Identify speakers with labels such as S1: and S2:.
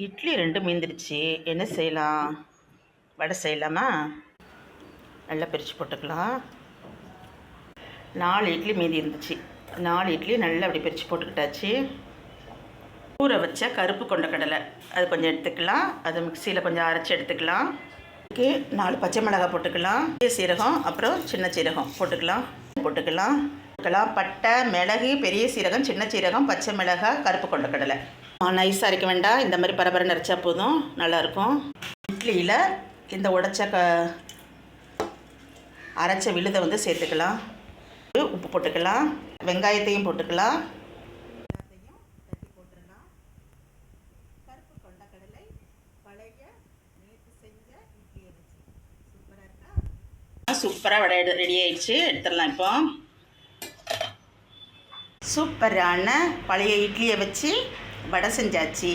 S1: இட்லி 2 மீந்துருச்சு. என்ன செய்யலாம்? வடை செய்யலாமா? நல்லா பிரித்து போட்டுக்கலாம். 4 இட்லி மீதி இருந்துச்சு. 4 இட்லி நல்லா அப்படி பிரித்து போட்டுக்கிட்டாச்சு. ஊற வச்ச கருப்பு கொண்டக்கடலை அது கொஞ்சம் எடுத்துக்கலாம். அதை மிக்சியில் கொஞ்சம் அரைச்சி எடுத்துக்கலாம். இதுக்கு 4 பச்சை மிளகாய் போட்டுக்கலாம். பெரிய சீரகம் அப்புறம் சின்ன சீரகம் போட்டுக்கலாம். பட்டை, மிளகு, பெரிய சீரகம், சின்ன சீரகம், பச்சை மிளகாய், கருப்பு கொண்டக்கடலை. நைஸாக அரைக்க வேண்டாம். இந்த மாதிரி பரபரை நிறச்சா போதும், நல்லாயிருக்கும். இட்லியில் இந்த உடைச்ச அரைச்ச விழுதை வந்து சேர்த்துக்கலாம். உப்பு போட்டுக்கலாம். வெங்காயத்தையும் போட்டுக்கலாம். தட்டி போட்டுடலாம். கருப்பு கொண்டக்கடலை பழைய நேற்று செஞ்ச இட்லியை வச்சு சூப்பராக இருக்கா? சூப்பராக வடை ரெடி ஆயிடுச்சு. எடுத்துடலாம். இப்போ சூப்பரான பழைய இட்லியை வச்சு வடை செஞ்சாச்சு.